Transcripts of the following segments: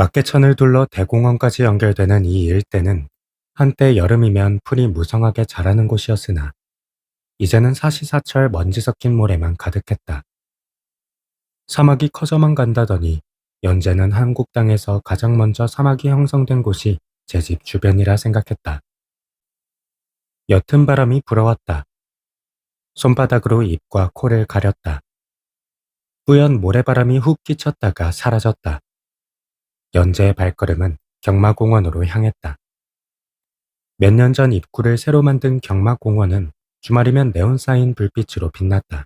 막개천을 둘러 대공원까지 연결되는 이 일대는 한때 여름이면 풀이 무성하게 자라는 곳이었으나 이제는 사시사철 먼지 섞인 모래만 가득했다. 사막이 커져만 간다더니 연제는 한국 땅에서 가장 먼저 사막이 형성된 곳이 제 집 주변이라 생각했다. 옅은 바람이 불어왔다. 손바닥으로 입과 코를 가렸다. 뿌연 모래바람이 훅 끼쳤다가 사라졌다. 연제의 발걸음은 경마공원으로 향했다. 몇 년 전 입구를 새로 만든 경마공원은 주말이면 네온사인 불빛으로 빛났다.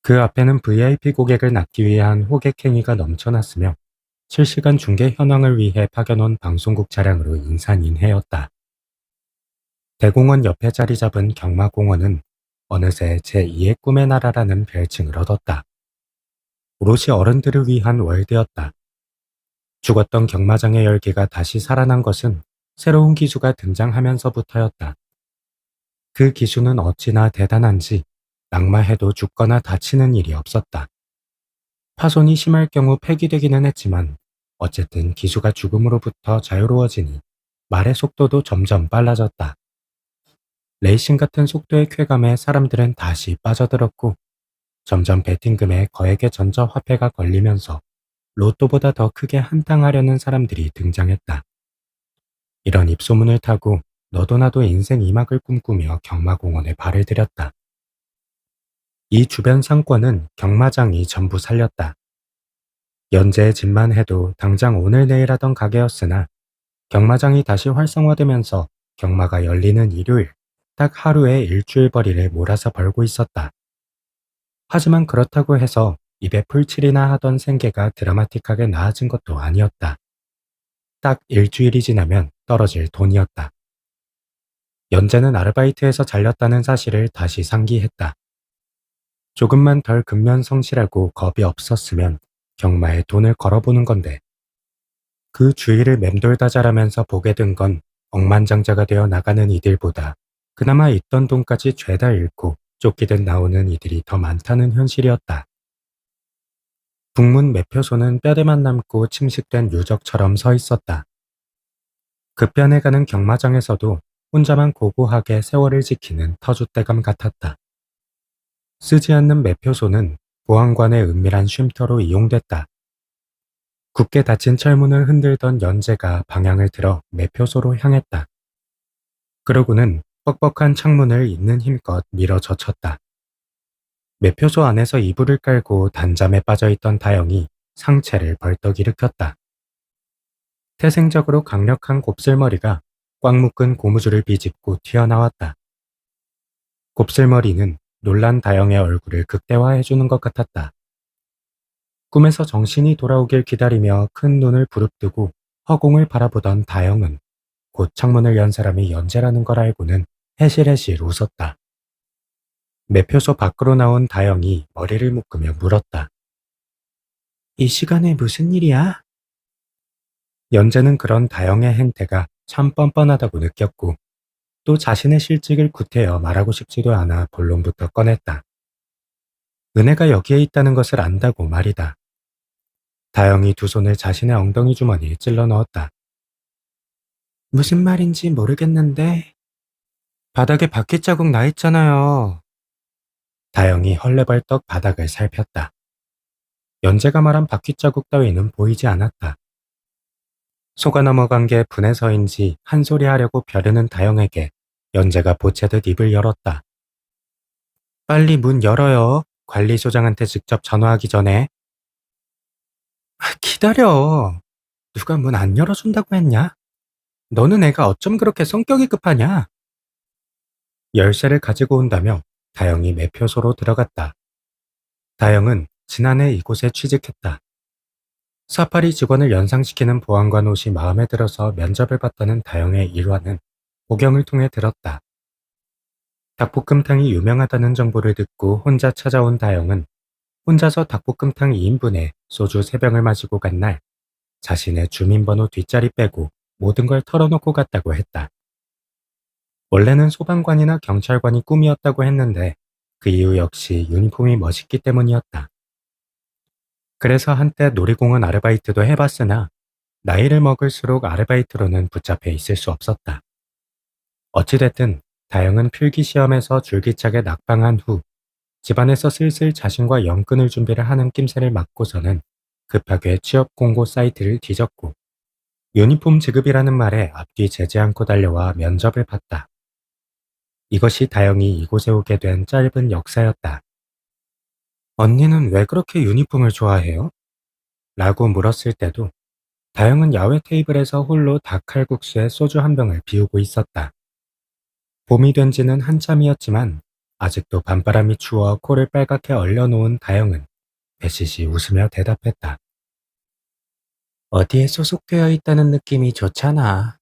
그 앞에는 VIP 고객을 낳기 위한 호객행위가 넘쳐났으며 실시간 중계 현황을 위해 파견온 방송국 차량으로 인산인해였다. 대공원 옆에 자리 잡은 경마공원은 어느새 제2의 꿈의 나라라는 별칭을 얻었다. 오롯이 어른들을 위한 월드였다. 죽었던 경마장의 열기가 다시 살아난 것은 새로운 기수가 등장하면서부터였다. 그 기수는 어찌나 대단한지 낙마해도 죽거나 다치는 일이 없었다. 파손이 심할 경우 폐기되기는 했지만 어쨌든 기수가 죽음으로부터 자유로워지니 말의 속도도 점점 빨라졌다. 레이싱 같은 속도의 쾌감에 사람들은 다시 빠져들었고 점점 베팅금에 거액의 전자화폐가 걸리면서 로또보다 더 크게 한탕하려는 사람들이 등장했다. 이런 입소문을 타고 너도 나도 인생 2막을 꿈꾸며 경마공원에 발을 들였다. 이 주변 상권은 경마장이 전부 살렸다. 연재의 집만 해도 당장 오늘 내일 하던 가게였으나 경마장이 다시 활성화되면서 경마가 열리는 일요일 딱 하루에 일주일벌이를 몰아서 벌고 있었다. 하지만 그렇다고 해서 입에 풀칠이나 하던 생계가 드라마틱하게 나아진 것도 아니었다. 딱 일주일이 지나면 떨어질 돈이었다. 연재는 아르바이트에서 잘렸다는 사실을 다시 상기했다. 조금만 덜 근면성실하고 겁이 없었으면 경마에 돈을 걸어보는 건데 그 주위를 맴돌다 자라면서 보게 된 건 억만장자가 되어 나가는 이들보다 그나마 있던 돈까지 죄다 잃고 쫓기듯 나오는 이들이 더 많다는 현실이었다. 북문 매표소는 뼈대만 남고 침식된 유적처럼 서 있었다. 급변해 가는 경마장에서도 혼자만 고고하게 세월을 지키는 터줏대감 같았다. 쓰지 않는 매표소는 보안관의 은밀한 쉼터로 이용됐다. 굳게 닫힌 철문을 흔들던 연재가 방향을 틀어 매표소로 향했다. 그러고는 뻑뻑한 창문을 있는 힘껏 밀어 젖혔다. 매표소 안에서 이불을 깔고 단잠에 빠져있던 다영이 상체를 벌떡 일으켰다. 태생적으로 강력한 곱슬머리가 꽉 묶은 고무줄을 비집고 튀어나왔다. 곱슬머리는 놀란 다영의 얼굴을 극대화해주는 것 같았다. 꿈에서 정신이 돌아오길 기다리며 큰 눈을 부릅뜨고 허공을 바라보던 다영은 곧 창문을 연 사람이 연재라는 걸 알고는 해실해실 웃었다. 매표소 밖으로 나온 다영이 머리를 묶으며 물었다. 이 시간에 무슨 일이야? 연재는 그런 다영의 행태가 참 뻔뻔하다고 느꼈고 또 자신의 실직을 구태여 말하고 싶지도 않아 본론부터 꺼냈다. 은혜가 여기에 있다는 것을 안다고 말이다. 다영이 두 손을 자신의 엉덩이 주머니에 찔러 넣었다. 무슨 말인지 모르겠는데 바닥에 바퀴 자국 나 있잖아요. 다영이 헐레벌떡 바닥을 살폈다. 연재가 말한 바퀴 자국 따위는 보이지 않았다. 속아 넘어간 게 분해서인지 한 소리 하려고 벼르는 다영에게 연재가 보채듯 입을 열었다. 빨리 문 열어요. 관리소장한테 직접 전화하기 전에. 기다려. 누가 문 안 열어준다고 했냐? 너는 애가 어쩜 그렇게 성격이 급하냐? 열쇠를 가지고 온다며 다영이 매표소로 들어갔다. 다영은 지난해 이곳에 취직했다. 사파리 직원을 연상시키는 보안관 옷이 마음에 들어서 면접을 봤다는 다영의 일화는 보경을 통해 들었다. 닭볶음탕이 유명하다는 정보를 듣고 혼자 찾아온 다영은 혼자서 닭볶음탕 2인분에 소주 3병을 마시고 간 날 자신의 주민번호 뒷자리 빼고 모든 걸 털어놓고 갔다고 했다. 원래는 소방관이나 경찰관이 꿈이었다고 했는데 그 이유 역시 유니폼이 멋있기 때문이었다. 그래서 한때 놀이공원 아르바이트도 해봤으나 나이를 먹을수록 아르바이트로는 붙잡혀 있을 수 없었다. 어찌됐든 다영은 필기 시험에서 줄기차게 낙방한 후 집안에서 슬슬 자신과 연근을 준비를 하는 낌새를 맞고서는 급하게 취업 공고 사이트를 뒤졌고 유니폼 지급이라는 말에 앞뒤 재지 않고 달려와 면접을 봤다. 이것이 다영이 이곳에 오게 된 짧은 역사였다. 언니는 왜 그렇게 유니폼을 좋아해요? 라고 물었을 때도 다영은 야외 테이블에서 홀로 닭칼국수에 소주 한 병을 비우고 있었다. 봄이 된 지는 한참이었지만 아직도 밤바람이 추워 코를 빨갛게 얼려놓은 다영은 배시시 웃으며 대답했다. 어디에 소속되어 있다는 느낌이 좋잖아.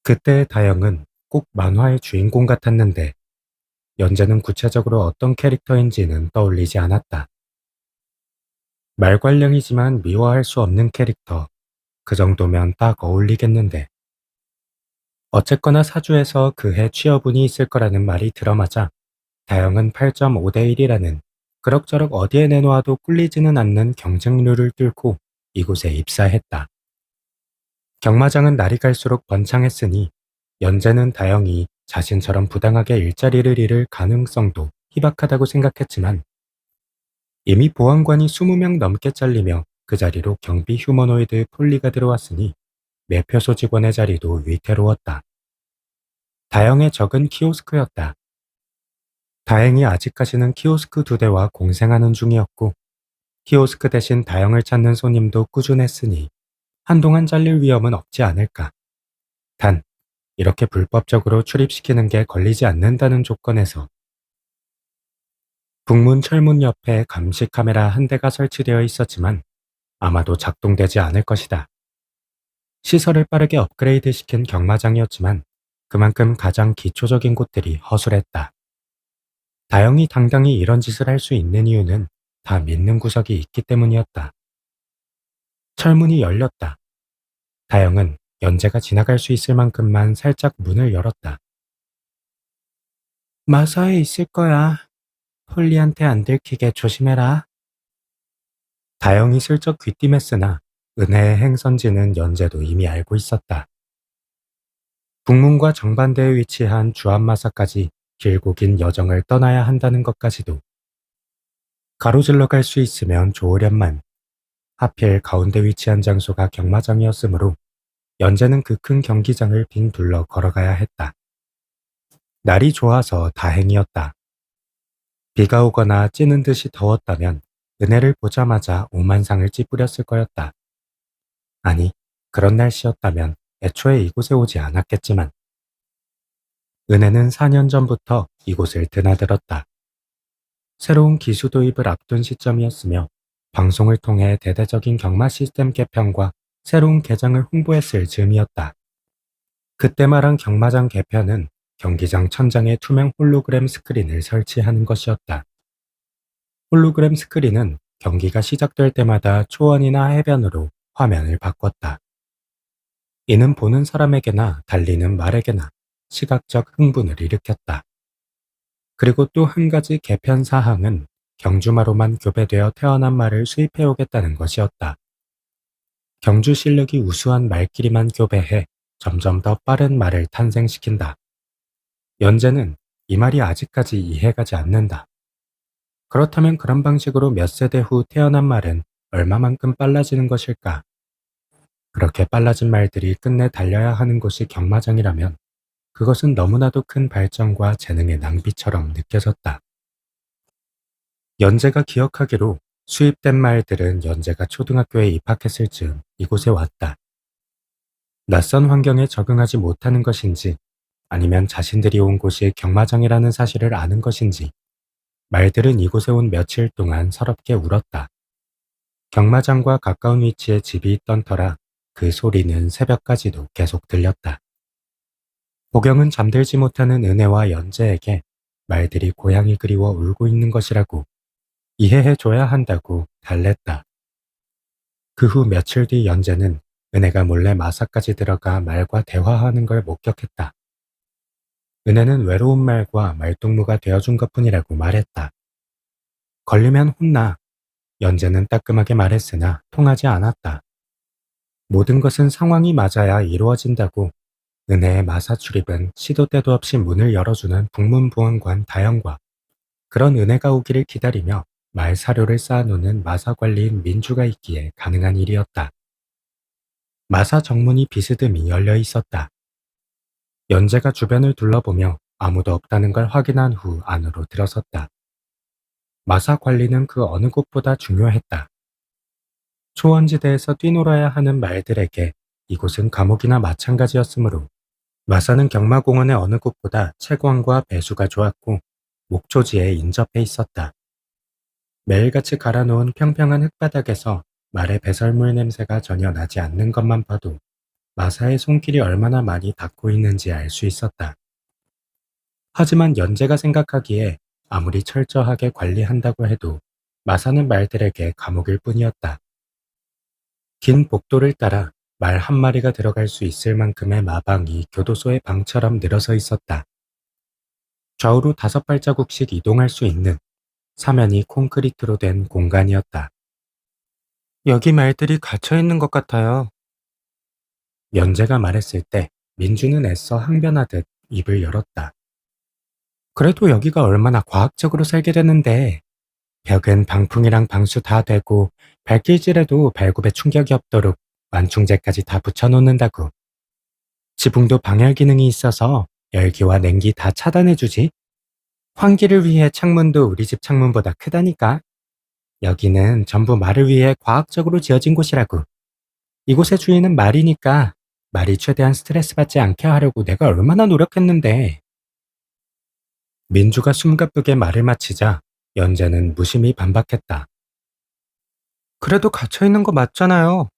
그때 다영은 꼭 만화의 주인공 같았는데 연재는 구체적으로 어떤 캐릭터인지는 떠올리지 않았다. 말괄량이지만 미워할 수 없는 캐릭터. 그 정도면 딱 어울리겠는데. 어쨌거나 사주에서 그해 취업운이 있을 거라는 말이 들어마자 다영은 8.5대 1이라는 그럭저럭 어디에 내놓아도 꿀리지는 않는 경쟁률을 뚫고 이곳에 입사했다. 경마장은 날이 갈수록 번창했으니 연재는 다영이 자신처럼 부당하게 일자리를 잃을 가능성도 희박하다고 생각했지만 이미 보안관이 20명 넘게 잘리며 그 자리로 경비 휴머노이드 폴리가 들어왔으니 매표소 직원의 자리도 위태로웠다. 다영의 적은 키오스크였다. 다행히 아직까지는 키오스크 2대와 공생하는 중이었고 키오스크 대신 다영을 찾는 손님도 꾸준했으니 한동안 잘릴 위험은 없지 않을까. 단, 이렇게 불법적으로 출입시키는 게 걸리지 않는다는 조건에서 북문 철문 옆에 감시 카메라 한 대가 설치되어 있었지만 아마도 작동되지 않을 것이다. 시설을 빠르게 업그레이드 시킨 경마장이었지만 그만큼 가장 기초적인 곳들이 허술했다. 다영이 당당히 이런 짓을 할 수 있는 이유는 다 믿는 구석이 있기 때문이었다. 철문이 열렸다. 다영은 연재가 지나갈 수 있을 만큼만 살짝 문을 열었다. 마사에 있을 거야. 폴리한테 안 들키게 조심해라. 다영이 슬쩍 귀띔했으나 은혜의 행선지는 연재도 이미 알고 있었다. 북문과 정반대에 위치한 주안마사까지 길고 긴 여정을 떠나야 한다는 것까지도 가로질러 갈 수 있으면 좋으련만 하필 가운데 위치한 장소가 경마장이었으므로 연재는 그 큰 경기장을 빙 둘러 걸어가야 했다. 날이 좋아서 다행이었다. 비가 오거나 찌는 듯이 더웠다면 은혜를 보자마자 오만상을 찌푸렸을 거였다. 아니, 그런 날씨였다면 애초에 이곳에 오지 않았겠지만 은혜는 4년 전부터 이곳을 드나들었다. 새로운 기수 도입을 앞둔 시점이었으며 방송을 통해 대대적인 경마 시스템 개편과 새로운 개장을 홍보했을 즈음이었다. 그때 말한 경마장 개편은 경기장 천장에 투명 홀로그램 스크린을 설치하는 것이었다. 홀로그램 스크린은 경기가 시작될 때마다 초원이나 해변으로 화면을 바꿨다. 이는 보는 사람에게나 달리는 말에게나 시각적 흥분을 일으켰다. 그리고 또 한 가지 개편 사항은 경주마로만 교배되어 태어난 말을 수입해오겠다는 것이었다. 경주 실력이 우수한 말끼리만 교배해 점점 더 빠른 말을 탄생시킨다. 연재는 이 말이 아직까지 이해가지 않는다. 그렇다면 그런 방식으로 몇 세대 후 태어난 말은 얼마만큼 빨라지는 것일까? 그렇게 빨라진 말들이 끝내 달려야 하는 곳이 경마장이라면 그것은 너무나도 큰 발전과 재능의 낭비처럼 느껴졌다. 연재가 기억하기로 수입된 말들은 연재가 초등학교에 입학했을 즈음 이곳에 왔다. 낯선 환경에 적응하지 못하는 것인지 아니면 자신들이 온 곳이 경마장이라는 사실을 아는 것인지 말들은 이곳에 온 며칠 동안 서럽게 울었다. 경마장과 가까운 위치에 집이 있던 터라 그 소리는 새벽까지도 계속 들렸다. 보경은 잠들지 못하는 은혜와 연재에게 말들이 고향이 그리워 울고 있는 것이라고 이해해줘야 한다고 달랬다. 그 후 며칠 뒤 연재는 은혜가 몰래 마사까지 들어가 말과 대화하는 걸 목격했다. 은혜는 외로운 말과 말동무가 되어준 것뿐이라고 말했다. 걸리면 혼나. 연재는 따끔하게 말했으나 통하지 않았다. 모든 것은 상황이 맞아야 이루어진다고 은혜의 마사 출입은 시도 때도 없이 문을 열어주는 북문보안관 다영과 그런 은혜가 오기를 기다리며 말 사료를 쌓아놓는 마사 관리인 민주가 있기에 가능한 일이었다. 마사 정문이 비스듬히 열려 있었다. 연재가 주변을 둘러보며 아무도 없다는 걸 확인한 후 안으로 들어섰다. 마사 관리는 그 어느 곳보다 중요했다. 초원지대에서 뛰놀아야 하는 말들에게 이곳은 감옥이나 마찬가지였으므로 마사는 경마공원의 어느 곳보다 채광과 배수가 좋았고 목초지에 인접해 있었다. 매일같이 갈아놓은 평평한 흙바닥에서 말의 배설물 냄새가 전혀 나지 않는 것만 봐도 마사의 손길이 얼마나 많이 닿고 있는지 알 수 있었다. 하지만 연재가 생각하기에 아무리 철저하게 관리한다고 해도 마사는 말들에게 감옥일 뿐이었다. 긴 복도를 따라 말 한 마리가 들어갈 수 있을 만큼의 마방이 교도소의 방처럼 늘어서 있었다. 좌우로 5발자국씩 이동할 수 있는 사면이 콘크리트로 된 공간이었다. 여기 말들이 갇혀 있는 것 같아요. 연재가 말했을 때 민주는 애써 항변하듯 입을 열었다. 그래도 여기가 얼마나 과학적으로 설계되는데 벽은 방풍이랑 방수 다 되고 발길질해도 발굽에 충격이 없도록 완충제까지 다 붙여놓는다고. 지붕도 방열 기능이 있어서 열기와 냉기 다 차단해주지. 환기를 위해 창문도 우리 집 창문보다 크다니까. 여기는 전부 말을 위해 과학적으로 지어진 곳이라고. 이곳의 주인은 말이니까 말이 최대한 스트레스 받지 않게 하려고 내가 얼마나 노력했는데. 민주가 숨가쁘게 말을 마치자 연재는 무심히 반박했다. 그래도 갇혀있는 거 맞잖아요.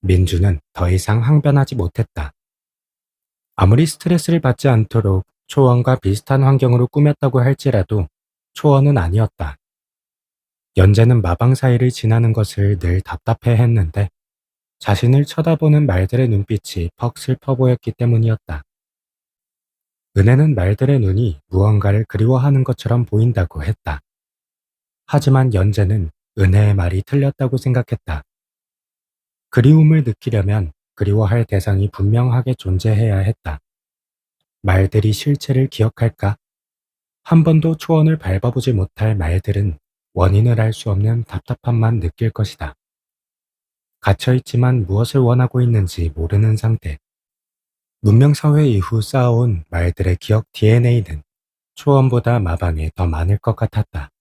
민주는 더 이상 항변하지 못했다. 아무리 스트레스를 받지 않도록 초원과 비슷한 환경으로 꾸몄다고 할지라도 초원은 아니었다. 연재는 마방 사이를 지나는 것을 늘 답답해 했는데 자신을 쳐다보는 말들의 눈빛이 퍽 슬퍼 보였기 때문이었다. 은혜는 말들의 눈이 무언가를 그리워하는 것처럼 보인다고 했다. 하지만 연재는 은혜의 말이 틀렸다고 생각했다. 그리움을 느끼려면 그리워할 대상이 분명하게 존재해야 했다. 말들이 실체를 기억할까? 한 번도 초원을 밟아보지 못할 말들은 원인을 알 수 없는 답답함만 느낄 것이다. 갇혀있지만 무엇을 원하고 있는지 모르는 상태. 문명사회 이후 쌓아온 말들의 기억 DNA는 초원보다 마방에 더 많을 것 같았다.